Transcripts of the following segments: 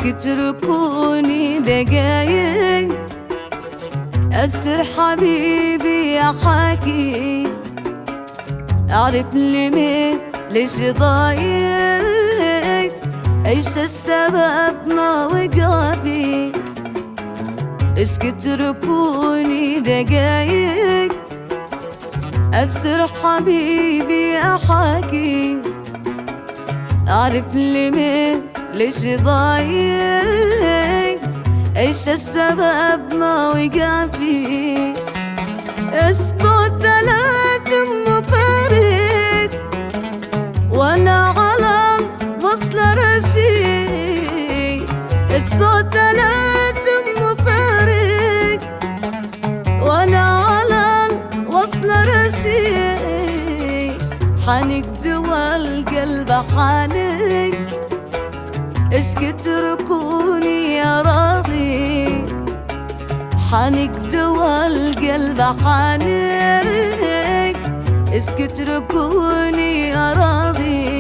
اسكت اتركوني دقايق أبصر حبيبي أحاكي، أعرف ليش ضايق، إيش السبب ما وقفي. اسكت اتركوني دقايق أبصر حبيبي أحاكي، أعرف ليش ضايق، إيش السبب ما وقفي. أسبوع 3 مفارق وأنا على الوصل رشيد. أسبوع 3 مفارق وأنا على الوصل رشيد. حنك دوا القلب حانك، اسكت اتركوني يا راضي. حنك دوا القلب حانك، اسكت اتركوني يا راضي.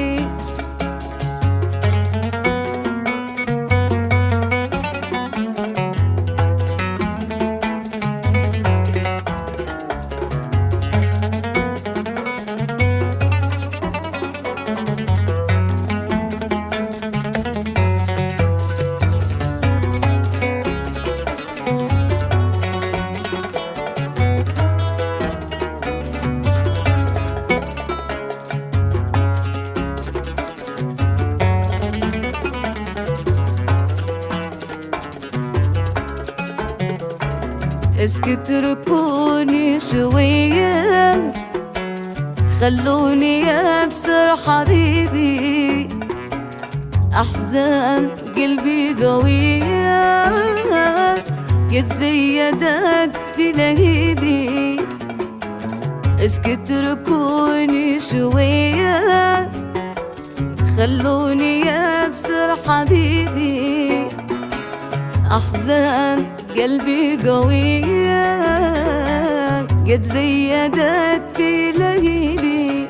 اسكت اتركوني شوية، خلوني أبصر حبيبي. أحزان قلبي قوية قد زيدت في لهيبي. اسكت اتركوني شوية، خلوني أبصر حبيبي. أحزان قلبي قوية قد زيدت في لهيبي.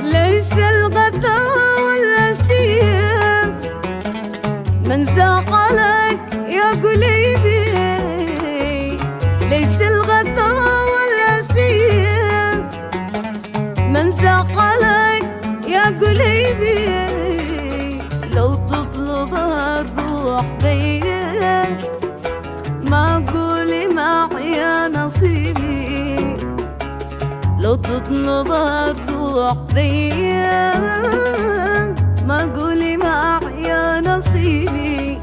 ليش الغدا والأسير من زعلك يا قليبي؟ ليش الغدا والأسير من زعلك يا قليبي؟ لو تطلب الروح بيا ما قولي معي نصيبي. لو تطلب الروح بيا ما قولي معي نصيبي.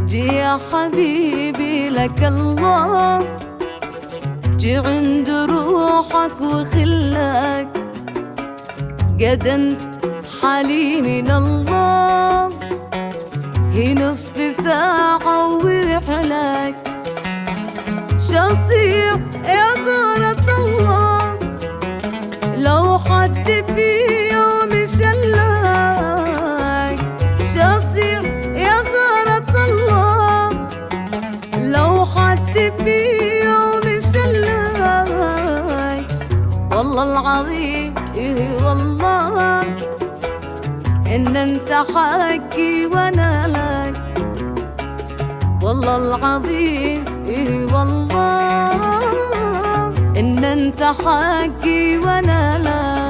جي يا حبيبي لك الله، جي عند روحك وخلك، قد انت حالي من الله. هي نصف ساعة ورحلك، شصيح يا غارة الله لو حد في يوم شلك. شصيح يا غارة الله لو حد في يوم شلك. والله العظيم إيه والله إن أنت حقي وأنا لك. والله العظيم إيه والله إن أنت حقي وأنا لك.